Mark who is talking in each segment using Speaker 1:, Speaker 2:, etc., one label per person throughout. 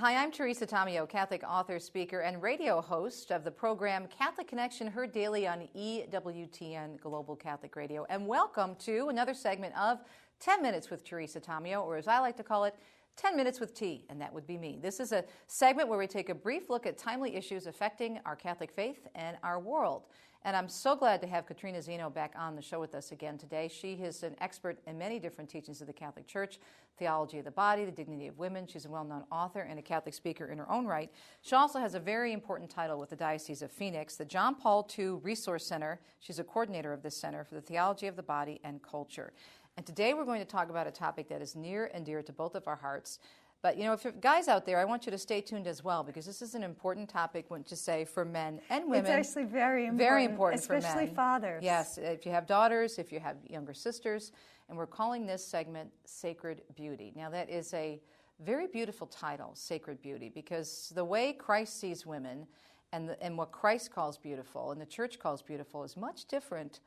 Speaker 1: Hi, I'm Teresa, Catholic author, speaker, and radio host of the program Catholic Connection, heard daily on EWTN Global Catholic Radio. And welcome to another segment of 10 Minutes with Teresa Tomeo, or as I like to call it, 10 Minutes with T, and that would be me. This is a segment where we take a brief look at timely issues affecting our Catholic faith and our world. And I'm so glad to have Katrina Zeno back on the show with us again today. She is an expert in many different teachings of the Catholic Church, theology of the body, the dignity of women. She's a well-known author and a Catholic speaker in her own right. She also has a very important title with the Diocese of Phoenix, the John Paul II Resource Center. She's a coordinator of this center for the theology of the body and culture. And today we're going to talk about a topic that is near and dear to both of our hearts. But, you know, if you're guys out there, I want you to stay tuned as well, because this is an important topic, wouldn't you say, for men and women.
Speaker 2: It's actually very important.
Speaker 1: Very important for men.
Speaker 2: Especially fathers.
Speaker 1: Yes, if you have daughters, if you have younger sisters. And we're calling this segment Sacred Beauty. Now, that is a very beautiful title, Sacred Beauty, because the way Christ sees women and what Christ calls beautiful and the Church calls beautiful is much different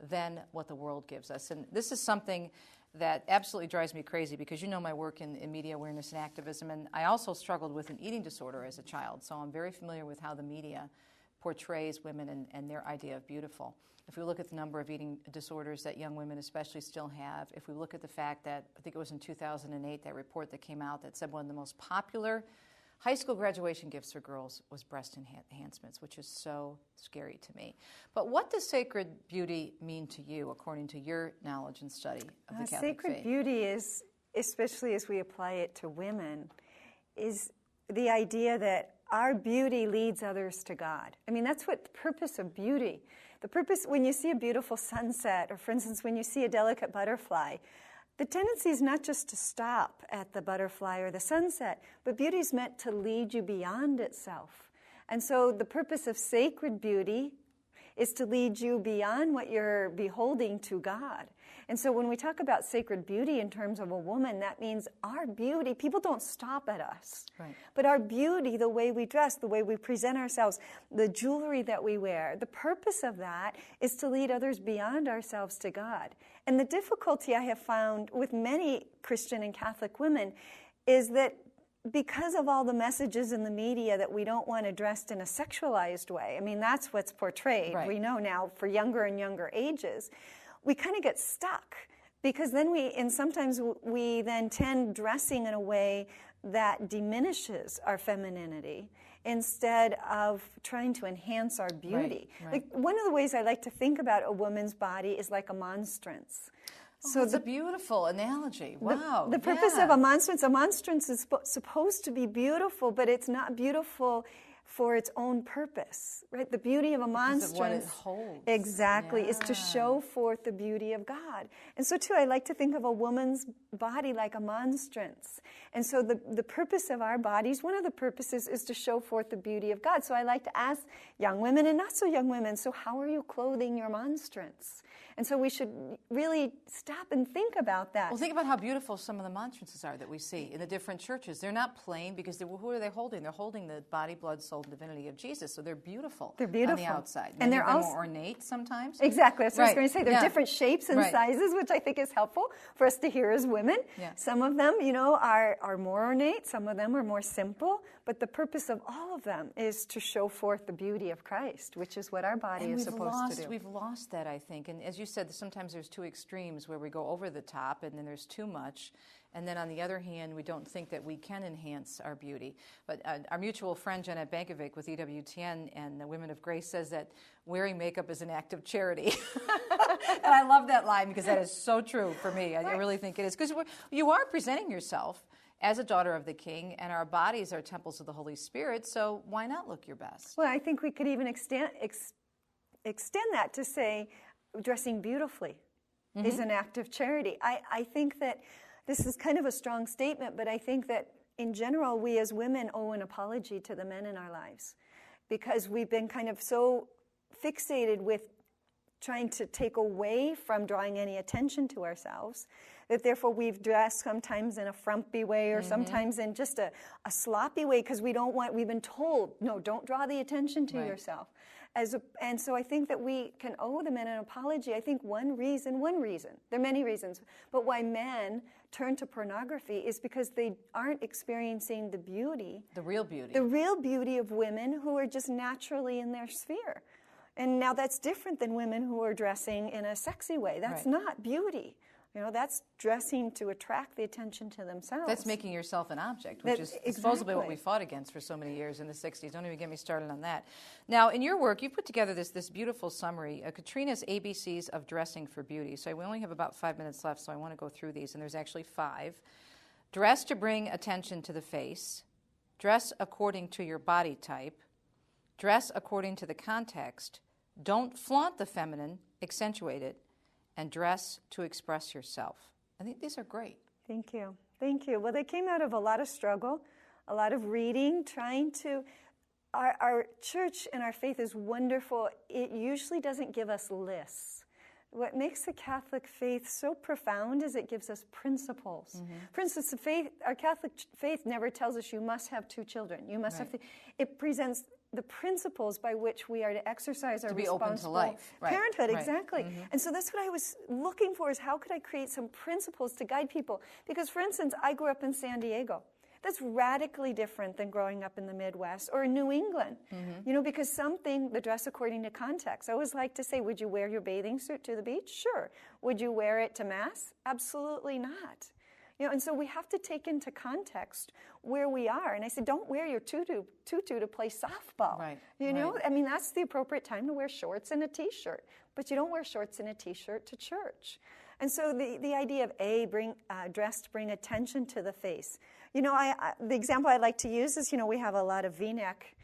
Speaker 1: than what the world gives us. And this is something that absolutely drives me crazy, because you know my work in media awareness and activism, and I also struggled with an eating disorder as a child, so I'm very familiar with how the media portrays women and their idea of beautiful. If we look at the number of eating disorders that young women especially still have, if we look at the fact that, I think it was in 2008, that report that came out that said one of the most popular high school graduation gifts for girls was breast enhancements, which is so scary to me. But what does sacred beauty mean to you, according to your knowledge and study of the Catholic faith?
Speaker 2: Sacred beauty is, especially as we apply it to women, is the idea that our beauty leads others to God. I mean, that's what the purpose of beauty. The purpose, when you see a beautiful sunset, or for instance, when you see a delicate butterfly, the tendency is not just to stop at the butterfly or the sunset, but beauty is meant to lead you beyond itself. And so the purpose of sacred beauty is to lead you beyond what you're beholding to God. And so when we talk about sacred beauty in terms of a woman, that means our beauty, people don't stop at us.
Speaker 1: Right.
Speaker 2: But our beauty, the way we dress, the way we present ourselves, the jewelry that we wear, the purpose of that is to lead others beyond ourselves to God. And the difficulty I have found with many Christian and Catholic women is that because of all the messages in the media that we don't want to dress in a sexualized way, I mean, that's what's portrayed,
Speaker 1: right.
Speaker 2: We know now, for younger and younger ages, we kind of get stuck, because then sometimes we then tend dressing in a way that diminishes our femininity instead of trying to enhance our beauty.
Speaker 1: Right.
Speaker 2: Like, one of the ways I like to think about a woman's body is like a monstrance.
Speaker 1: So that's a beautiful analogy. Wow.
Speaker 2: The purpose of a monstrance is supposed to be beautiful, but it's not beautiful for its own purpose, right? The beauty of a monstrance,
Speaker 1: of what it holds.
Speaker 2: Exactly, is to show forth the beauty of God. And so too, I like to think of a woman's body like a monstrance. And so the purpose of our bodies, one of the purposes is to show forth the beauty of God. So I like to ask young women and not so young women, so how are you clothing your monstrance? And so we should really stop and think about that.
Speaker 1: Well, think about how beautiful some of the monstrances are that we see in the different churches. They're not plain, because who are they holding? They're holding the body, blood, soul, and divinity of Jesus. So they're beautiful.
Speaker 2: They're beautiful
Speaker 1: on the outside.
Speaker 2: And
Speaker 1: they're
Speaker 2: also
Speaker 1: more ornate sometimes.
Speaker 2: Exactly. That's what I was going to say. They're different shapes and
Speaker 1: Right.
Speaker 2: sizes, which I think is helpful for us to hear as women.
Speaker 1: Yeah.
Speaker 2: Some of them, are more ornate. Some of them are more simple. But the purpose of all of them is to show forth the beauty of Christ, which is what our body is supposed to do.
Speaker 1: We've lost that, I think. And as you said, sometimes there's two extremes where we go over the top, and then there's too much. And then on the other hand, we don't think that we can enhance our beauty. But our mutual friend, Janet Bankovic with EWTN and the Women of Grace, says that wearing makeup is an act of charity. And I love that line, because that is so true for me. I really think it is. Because you are presenting yourself as a daughter of the King, and our bodies are temples of the Holy Spirit, so why not look your best?
Speaker 2: Well, I think we could even extend that to say dressing beautifully is an act of charity. I think that this is kind of a strong statement, but I think that in general, we as women owe an apology to the men in our lives, because we've been kind of so fixated with trying to take away from drawing any attention to ourselves, that therefore we've dressed sometimes in a frumpy way or sometimes in just a sloppy way, because we've been told, no, don't draw the attention to yourself. And so I think that we can owe the men an apology. I think one reason, there are many reasons, but why men turn to pornography is because they aren't experiencing the real beauty of women who are just naturally in their sphere. And now that's different than women who are dressing in a sexy way. That's not beauty. That's dressing to attract the attention to themselves.
Speaker 1: That's making yourself an object, which is supposedly what we fought against for so many years in the 60s. Don't even get me started on that. Now, in your work, you put together this beautiful summary, Katrina's ABCs of Dressing for Beauty. So we only have about 5 minutes left, so I want to go through these, and there's actually 5. Dress to bring attention to the face. Dress according to your body type. Dress according to the context. Don't flaunt the feminine, accentuate it. And dress to express yourself. I think these are great.
Speaker 2: Thank you. Thank you. Well, they came out of a lot of struggle, a lot of reading, trying to... Our church and our faith is wonderful. It usually doesn't give us lists. What makes the Catholic faith so profound is it gives us principles. Mm-hmm. For instance, our Catholic faith never tells us you must have 2 children. You must have... It presents the principles by which we are to exercise our responsible parenthood. Exactly. Mm-hmm. And so that's what I was looking for, is how could I create some principles to guide people? Because, for instance, I grew up in San Diego. That's radically different than growing up in the Midwest or in New England. Mm-hmm. Because the dress according to context. I always like to say, would you wear your bathing suit to the beach? Sure. Would you wear it to Mass? Absolutely not. And so we have to take into context where we are. And I said, don't wear your tutu to play softball. Right. I mean, that's the appropriate time to wear shorts and a T-shirt. But you don't wear shorts and a T-shirt to church. And so the idea of dress to bring attention to the face. The example I like to use is, we have a lot of V-neck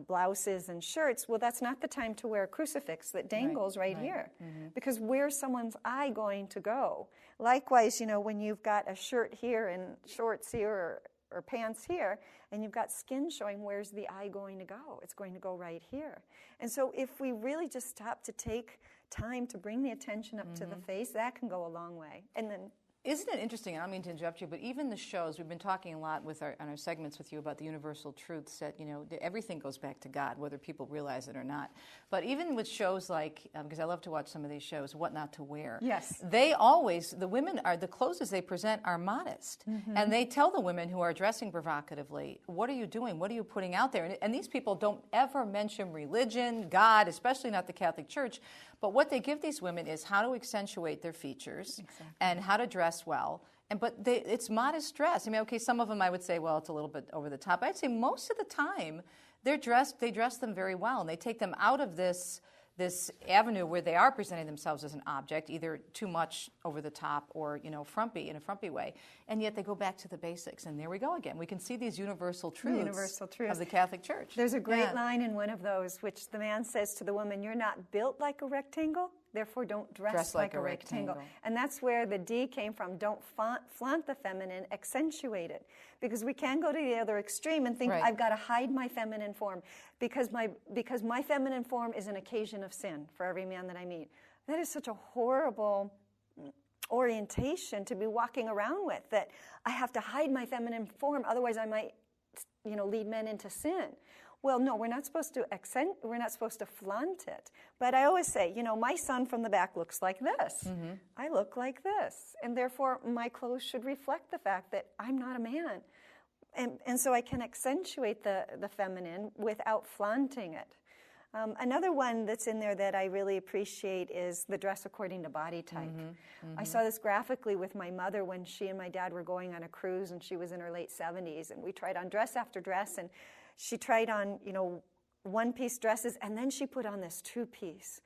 Speaker 2: blouses and shirts. Well, that's not the time to wear a crucifix that dangles right here. Mm-hmm. Because where's someone's eye going to go? Likewise, when you've got a shirt here and shorts here or pants here, and you've got skin showing, where's the eye going to go? It's going to go right here. And so if we really just stop to take time to bring the attention up to the face, that can go a long way. And then...
Speaker 1: Isn't it interesting, I don't mean to interrupt you, but even the shows, we've been talking a lot on our segments with you about the universal truths that, everything goes back to God, whether people realize it or not. But even with shows like, because I love to watch some of these shows, What Not to Wear.
Speaker 2: Yes.
Speaker 1: The women the clothes they present are modest. Mm-hmm. And they tell the women who are dressing provocatively, what are you doing? What are you putting out there? And these people don't ever mention religion, God, especially not the Catholic Church. But what they give these women is how to accentuate their features and how to dress well. But it's modest dress. I mean, okay, some of them I would say, well, it's a little bit over the top. I'd say most of the time they dress them very well, and they take them out of this avenue where they are presenting themselves as an object, either too much over the top or, frumpy in a frumpy way. And yet they go back to the basics. And there we go again. We can see these universal truths of the Catholic Church.
Speaker 2: There's a great line in one of those, which the man says to the woman, you're not built like a rectangle, therefore don't dress like a rectangle. And that's where the D came from. Don't flaunt the feminine, accentuate it. Because we can go to the other extreme and think, I've got to hide my feminine form because my feminine form is an occasion of sin for every man that I meet. That is such a horrible orientation to be walking around with, that I have to hide my feminine form, otherwise I might, lead men into sin. Well, no, we're not supposed to flaunt it. But I always say, my son from the back looks like this. Mm-hmm. I look like this. And therefore, my clothes should reflect the fact that I'm not a man. And so I can accentuate the feminine without flaunting it. Another one that's in there that I really appreciate is the dress according to body type. Mm-hmm. Mm-hmm. I saw this graphically with my mother when she and my dad were going on a cruise, and she was in her late 70s, and we tried on dress after dress, and she tried on, one-piece dresses, and then she put on this 2-piece.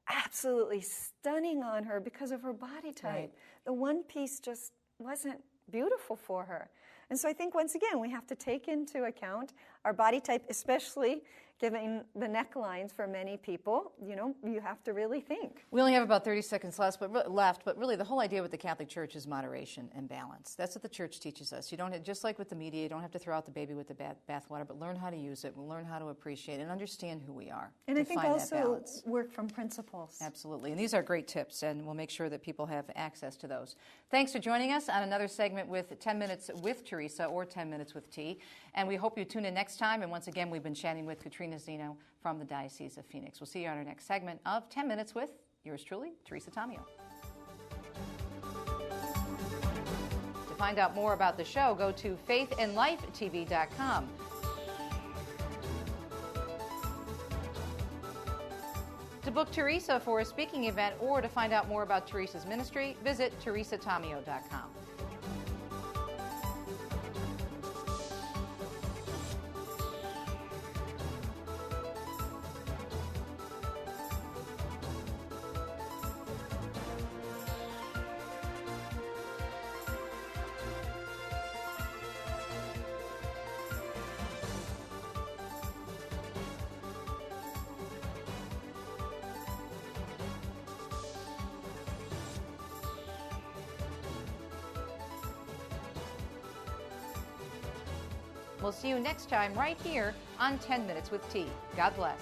Speaker 2: Absolutely stunning on her because of her body type. Right. The one-piece just wasn't beautiful for her. And so I think, once again, we have to take into account our body type, especially given the necklines for many people. You have to really think.
Speaker 1: We only have about 30 seconds left, but really the whole idea with the Catholic Church is moderation and balance. That's what the Church teaches us. You don't, just like with the media, you don't have to throw out the baby with the bathwater, but learn how to use it, learn how to appreciate and understand who we are.
Speaker 2: And I think also work from principles.
Speaker 1: Absolutely. And these are great tips, and we'll make sure that people have access to those. Thanks for joining us on another segment with 10 Minutes with Teresa or 10 Minutes with T. And we hope you tune in next time. And once again, we've been chatting with Katrina Katrina Zeno from the Diocese of Phoenix. We'll see you on our next segment of 10 Minutes with yours truly, Teresa Tomeo. To find out more about the show, go to faithandlifetv.com. To book Teresa for a speaking event or to find out more about Teresa's ministry, visit teresatomeo.com. We'll see you next time right here on 10 Minutes with T. God bless.